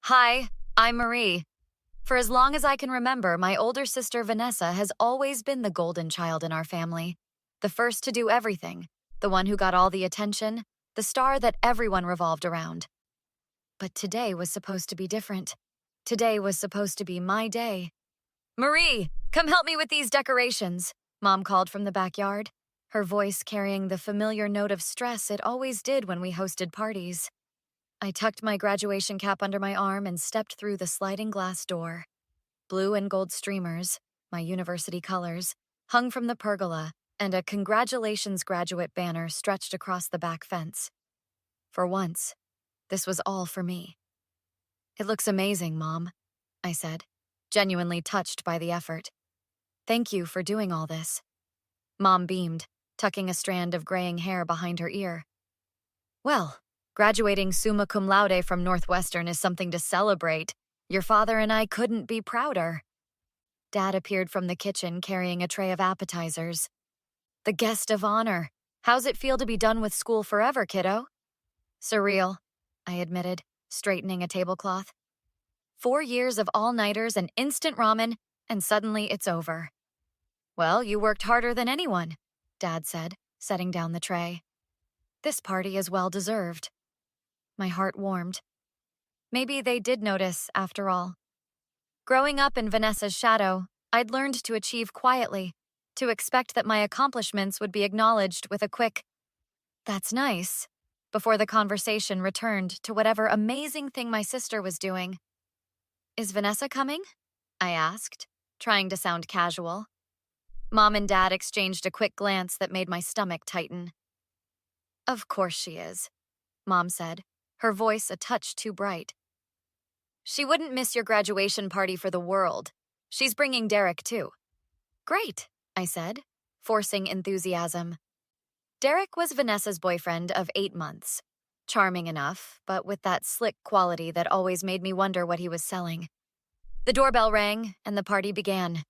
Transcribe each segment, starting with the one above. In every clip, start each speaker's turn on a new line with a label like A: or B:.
A: Hi, I'm Marie. For as long as I can remember, my older sister Vanessa has always been the golden child in our family. The first to do everything, the one who got all the attention, the star that everyone revolved around. But today was supposed to be different. Today was supposed to be my day. Marie, come help me with these decorations, Mom called from the backyard, her voice carrying the familiar note of stress it always did when we hosted parties. I tucked my graduation cap under my arm and stepped through the sliding glass door. Blue and gold streamers, my university colors, hung from the pergola, and a congratulations graduate banner stretched across the back fence. For once, this was all for me. It looks amazing, Mom, I said, genuinely touched by the effort. Thank you for doing all this. Mom beamed, tucking a strand of graying hair behind her ear. Well, graduating summa cum laude from Northwestern is something to celebrate. Your father and I couldn't be prouder. Dad appeared from the kitchen carrying a tray of appetizers. The guest of honor. How's it feel to be done with school forever, kiddo? Surreal, I admitted, straightening a tablecloth. 4 years of all-nighters and instant ramen, and suddenly it's over. Well, you worked harder than anyone, Dad said, setting down the tray. This party is well-deserved. My heart warmed. Maybe they did notice, after all. Growing up in Vanessa's shadow, I'd learned to achieve quietly, to expect that my accomplishments would be acknowledged with a quick, "That's nice," before the conversation returned to whatever amazing thing my sister was doing. Is Vanessa coming? I asked, trying to sound casual. Mom and Dad exchanged a quick glance that made my stomach tighten. Of course she is, Mom said, her voice a touch too bright. She wouldn't miss your graduation party for the world. She's bringing Derek too. Great, I said, forcing enthusiasm. Derek was Vanessa's boyfriend of 8 months. Charming enough, but with that slick quality that always made me wonder what he was selling. The doorbell rang, and the party began.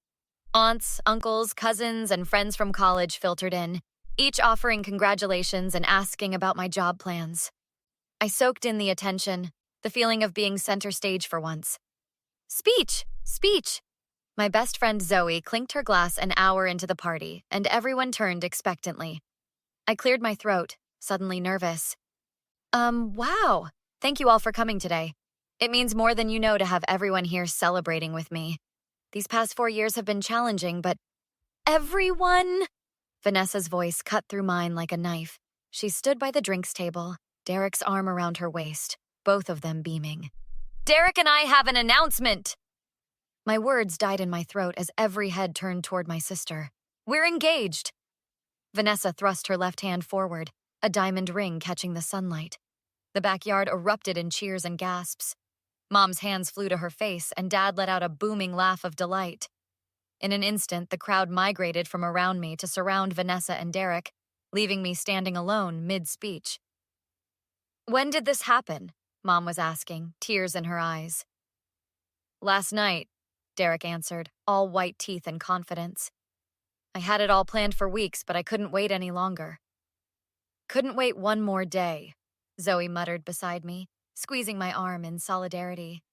A: Aunts, uncles, cousins, and friends from college filtered in, each offering congratulations and asking about my job plans. I soaked in the attention, the feeling of being center stage for once. Speech! Speech! My best friend Zoe clinked her glass an hour into the party, and everyone turned expectantly. I cleared my throat, suddenly nervous. Wow. Thank you all for coming today. It means more than you know to have everyone here celebrating with me. These past 4 years have been challenging, but everyone? Vanessa's voice cut through mine like a knife. She stood by the drinks table, Derek's arm around her waist, both of them beaming. Derek and I have an announcement! My words died in my throat as every head turned toward my sister. We're engaged! Vanessa thrust her left hand forward, a diamond ring catching the sunlight. The backyard erupted in cheers and gasps. Mom's hands flew to her face, and Dad let out a booming laugh of delight. In an instant, the crowd migrated from around me to surround Vanessa and Derek, leaving me standing alone mid-speech. When did this happen? Mom was asking, tears in her eyes. Last night, Derek answered, all white teeth and confidence. I had it all planned for weeks, but I couldn't wait any longer. Couldn't wait one more day, Zoe muttered beside me, squeezing my arm in solidarity.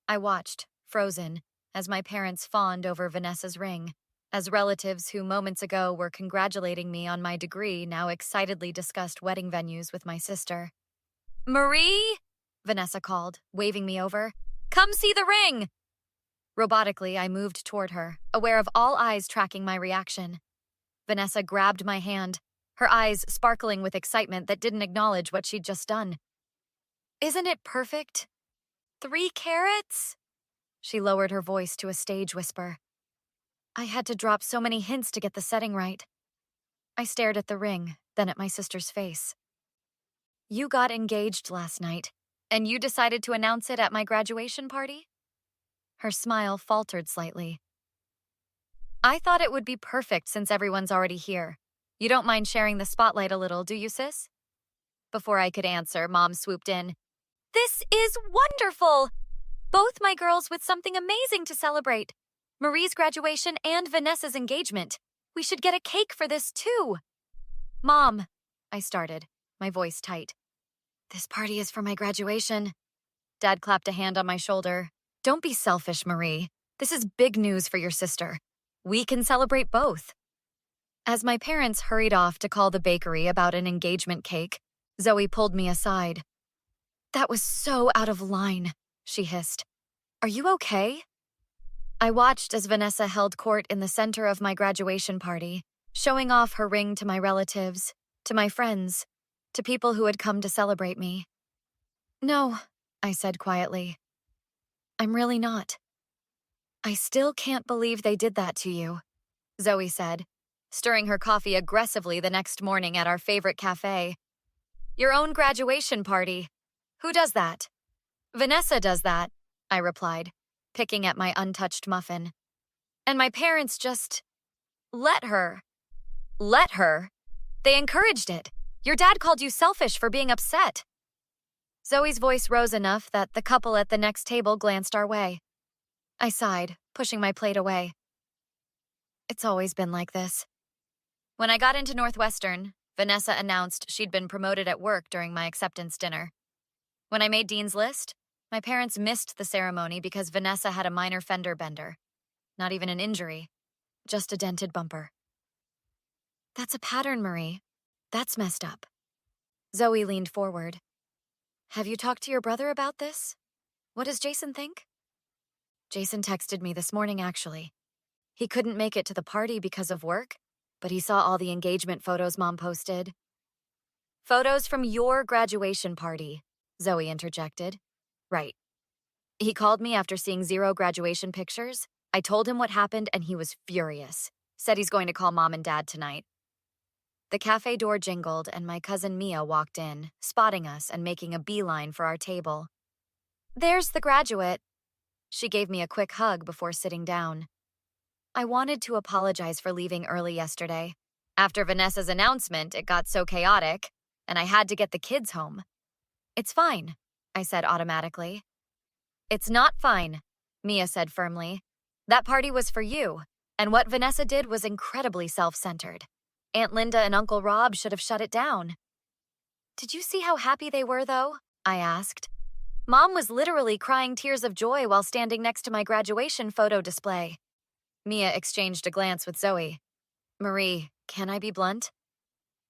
A: I watched, frozen, as my parents fawned over Vanessa's ring, as relatives who moments ago were congratulating me on my degree now excitedly discussed wedding venues with my sister. Marie, Vanessa called, waving me over. Come see the ring! Robotically, I moved toward her, aware of all eyes tracking my reaction. Vanessa grabbed my hand, her eyes sparkling with excitement that didn't acknowledge what she'd just done. Isn't it perfect? 3 carats? She lowered her voice to a stage whisper. I had to drop so many hints to get the setting right. I stared at the ring, then at my sister's face. You got engaged last night, and you decided to announce it at my graduation party? Her smile faltered slightly. I thought it would be perfect since everyone's already here. You don't mind sharing the spotlight a little, do you, sis? Before I could answer, Mom swooped in. This is wonderful! Both my girls with something amazing to celebrate. Marie's graduation and Vanessa's engagement. We should get a cake for this, too. Mom, I started, my voice tight. This party is for my graduation. Dad clapped a hand on my shoulder. Don't be selfish, Marie. This is big news for your sister. We can celebrate both. As my parents hurried off to call the bakery about an engagement cake, Zoe pulled me aside. That was so out of line, she hissed. Are you okay? I watched as Vanessa held court in the center of my graduation party, showing off her ring to my relatives, to my friends, to people who had come to celebrate me. No, I said quietly. I'm really not. I still can't believe they did that to you, Zoe said, stirring her coffee aggressively the next morning at our favorite cafe. Your own graduation party. Who does that? Vanessa does that, I replied, picking at my untouched muffin. And my parents just let her. Let her? They encouraged it. Your dad called you selfish for being upset. Zoe's voice rose enough that the couple at the next table glanced our way. I sighed, pushing my plate away. It's always been like this. When I got into Northwestern, Vanessa announced she'd been promoted at work during my acceptance dinner. When I made Dean's List, my parents missed the ceremony because Vanessa had a minor fender bender. Not even an injury, just a dented bumper. That's a pattern, Marie. That's messed up. Zoe leaned forward. Have you talked to your brother about this? What does Jason think? Jason texted me this morning, actually. He couldn't make it to the party because of work, but he saw all the engagement photos Mom posted. Photos from your graduation party, Zoe interjected. Right. He called me after seeing 0 graduation pictures. I told him what happened and he was furious. Said he's going to call Mom and Dad tonight. The cafe door jingled and my cousin Mia walked in, spotting us and making a beeline for our table. There's the graduate. She gave me a quick hug before sitting down. I wanted to apologize for leaving early yesterday. After Vanessa's announcement, it got so chaotic, and I had to get the kids home. It's fine, I said automatically. It's not fine, Mia said firmly. That party was for you, and what Vanessa did was incredibly self-centered. Aunt Linda and Uncle Rob should have shut it down. Did you see how happy they were, though? I asked. Mom was literally crying tears of joy while standing next to my graduation photo display. Mia exchanged a glance with Zoe. Marie, can I be blunt?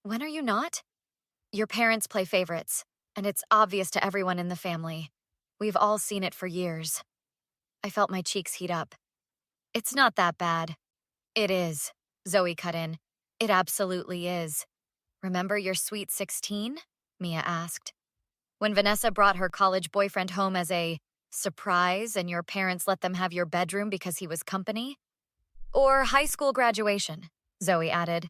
A: When are you not? Your parents play favorites, and it's obvious to everyone in the family. We've all seen it for years. I felt my cheeks heat up. It's not that bad. It is, Zoe cut in. It absolutely is. Remember your sweet 16? Mia asked. When Vanessa brought her college boyfriend home as a surprise and your parents let them have your bedroom because he was company? Or high school graduation, Zoe added.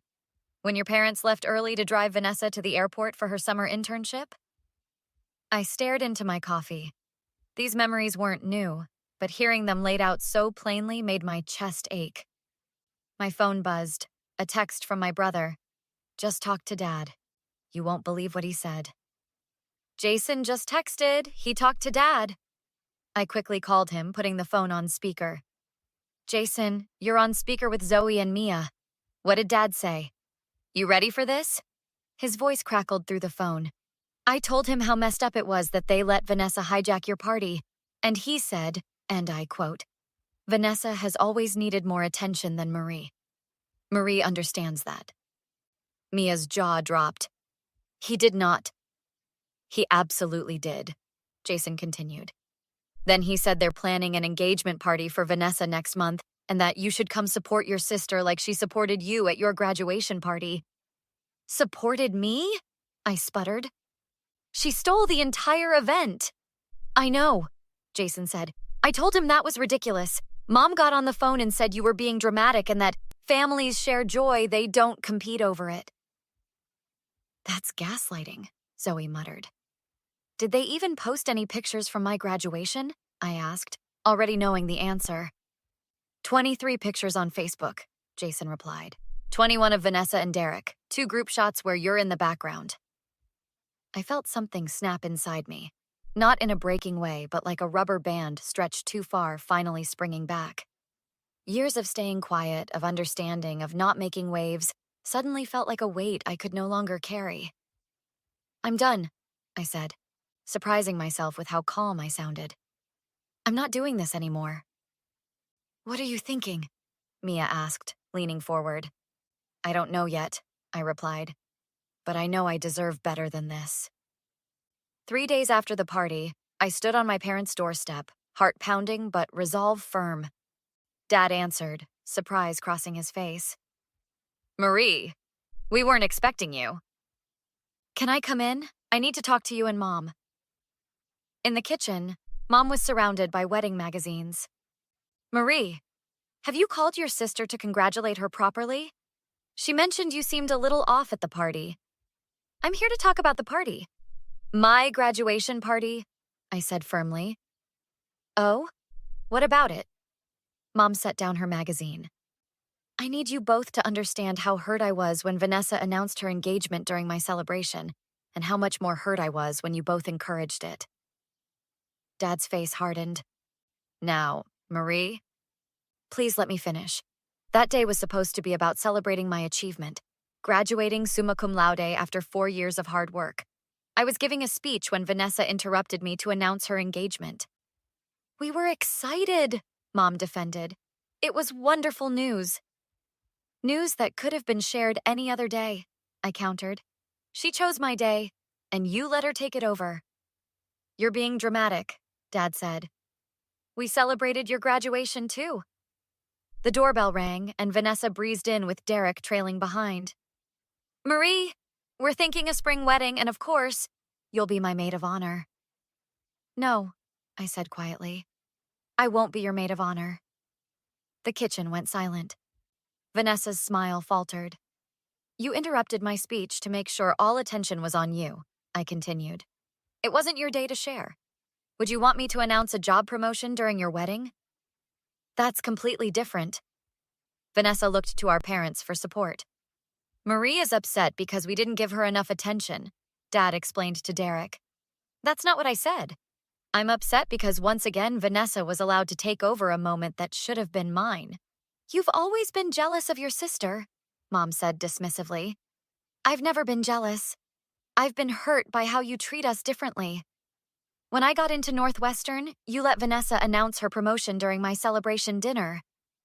A: When your parents left early to drive Vanessa to the airport for her summer internship? I stared into my coffee. These memories weren't new, but hearing them laid out so plainly made my chest ache. My phone buzzed. A text from my brother. Just talked to Dad. You won't believe what he said. Jason just texted. He talked to Dad. I quickly called him, putting the phone on speaker. Jason, you're on speaker with Zoe and Mia. What did Dad say? You ready for this? His voice crackled through the phone. I told him how messed up it was that they let Vanessa hijack your party, and he said, and I quote, Vanessa has always needed more attention than Marie. Marie understands that. Mia's jaw dropped. He did not. He absolutely did, Jason continued. Then he said they're planning an engagement party for Vanessa next month and that you should come support your sister like she supported you at your graduation party. Supported me? I sputtered. She stole the entire event. I know, Jason said. I told him that was ridiculous. Mom got on the phone and said you were being dramatic and that families share joy, they don't compete over it. That's gaslighting, Zoe muttered. Did they even post any pictures from my graduation? I asked, already knowing the answer. 23 pictures on Facebook, Jason replied. 21 of Vanessa and Derek, 2 group shots where you're in the background. I felt something snap inside me. Not in a breaking way, but like a rubber band stretched too far, finally springing back. Years of staying quiet, of understanding, of not making waves, suddenly felt like a weight I could no longer carry. I'm done, I said. surprising myself with how calm I sounded. I'm not doing this anymore. What are you thinking? Mia asked, leaning forward. I don't know yet, I replied, but I know I deserve better than this. 3 days after the party, I stood on my parents' doorstep, heart pounding but resolve firm. Dad answered, surprise crossing his face. Marie, we weren't expecting you. Can I come in? I need to talk to you and Mom. In the kitchen, Mom was surrounded by wedding magazines. Marie, have you called your sister to congratulate her properly? She mentioned you seemed a little off at the party. I'm here to talk about the party. My graduation party, I said firmly. Oh? What about it? Mom set down her magazine. I need you both to understand how hurt I was when Vanessa announced her engagement during my celebration, and how much more hurt I was when you both encouraged it. Dad's face hardened. Now, Marie, please let me finish. That day was supposed to be about celebrating my achievement, graduating summa cum laude after 4 years of hard work. I was giving a speech when Vanessa interrupted me to announce her engagement. We were excited, Mom defended. It was wonderful news. News that could have been shared any other day, I countered. She chose my day, and you let her take it over. You're being dramatic, Dad said. We celebrated your graduation too. The doorbell rang, and Vanessa breezed in with Derek trailing behind. Marie, we're thinking a spring wedding, and of course, you'll be my maid of honor. No, I said quietly. I won't be your maid of honor. The kitchen went silent. Vanessa's smile faltered. You interrupted my speech to make sure all attention was on you, I continued. It wasn't your day to share. Would you want me to announce a job promotion during your wedding? That's completely different. Vanessa looked to our parents for support. Marie is upset because we didn't give her enough attention, Dad explained to Derek. That's not what I said. I'm upset because once again Vanessa was allowed to take over a moment that should have been mine. You've always been jealous of your sister, Mom said dismissively. I've never been jealous. I've been hurt by how you treat us differently. When I got into Northwestern, you let Vanessa announce her promotion during my celebration dinner.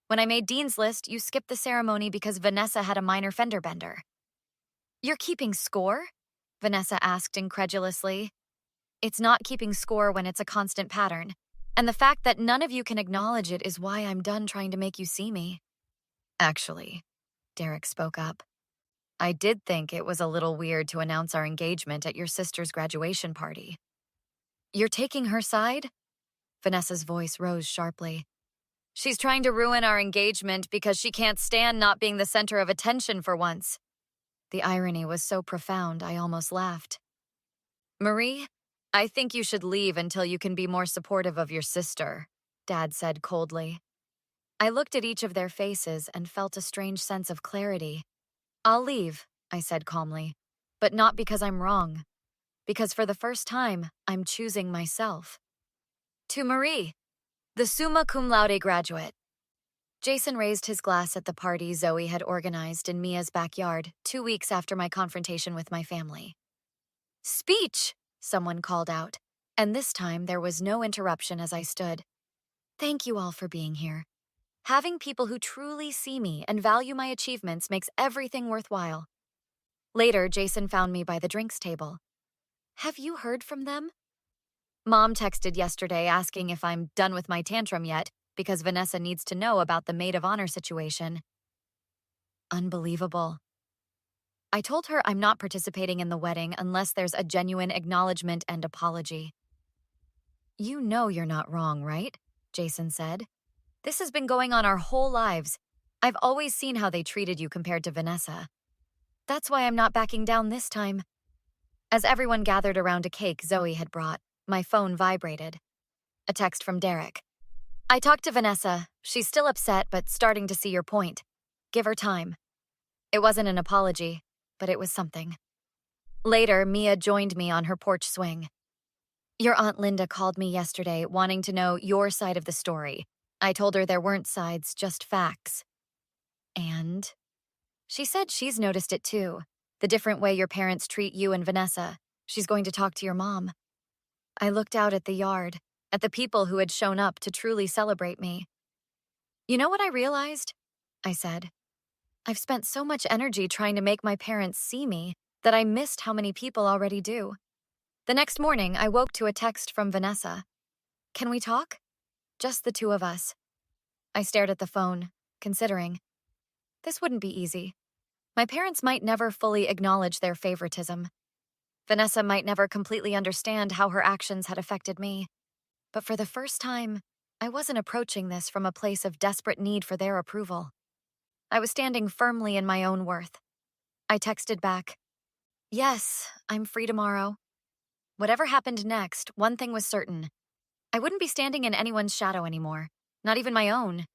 A: When I made Dean's List, you skipped the ceremony because Vanessa had a minor fender bender. You're keeping score? Vanessa asked incredulously. It's not keeping score when it's a constant pattern. And the fact that none of you can acknowledge it is why I'm done trying to make you see me. Actually, Derek spoke up. I did think it was a little weird to announce our engagement at your sister's graduation party. You're taking her side? Vanessa's voice rose sharply. She's trying to ruin our engagement because she can't stand not being the center of attention for once. The irony was so profound, I almost laughed. Marie, I think you should leave until you can be more supportive of your sister, Dad said coldly. I looked at each of their faces and felt a strange sense of clarity. I'll leave, I said calmly, but not because I'm wrong. Because for the first time, I'm choosing myself. To Marie, the summa cum laude graduate. Jason raised his glass at the party Zoe had organized in Mia's backyard 2 weeks after my confrontation with my family. Speech, someone called out, and this time there was no interruption as I stood. Thank you all for being here. Having people who truly see me and value my achievements makes everything worthwhile. Later, Jason found me by the drinks table. Have you heard from them? Mom texted yesterday asking if I'm done with my tantrum yet because Vanessa needs to know about the maid of honor situation. Unbelievable. I told her I'm not participating in the wedding unless there's a genuine acknowledgement and apology. You know you're not wrong, right? Jason said. This has been going on our whole lives. I've always seen how they treated you compared to Vanessa. That's why I'm not backing down this time. As everyone gathered around a cake Zoe had brought, my phone vibrated. A text from Derek. I talked to Vanessa. She's still upset, but starting to see your point. Give her time. It wasn't an apology, but it was something. Later, Mia joined me on her porch swing. Your Aunt Linda called me yesterday wanting to know your side of the story. I told her there weren't sides, just facts. And? She said she's noticed it too. The different way your parents treat you and Vanessa. She's going to talk to your mom. I looked out at the yard, at the people who had shown up to truly celebrate me. You know what I realized? I said. I've spent so much energy trying to make my parents see me that I missed how many people already do. The next morning, I woke to a text from Vanessa. Can we talk? Just the two of us. I stared at the phone, considering. This wouldn't be easy. My parents might never fully acknowledge their favoritism. Vanessa might never completely understand how her actions had affected me. But for the first time, I wasn't approaching this from a place of desperate need for their approval. I was standing firmly in my own worth. I texted back, yes, I'm free tomorrow. Whatever happened next, one thing was certain. I wouldn't be standing in anyone's shadow anymore, not even my own.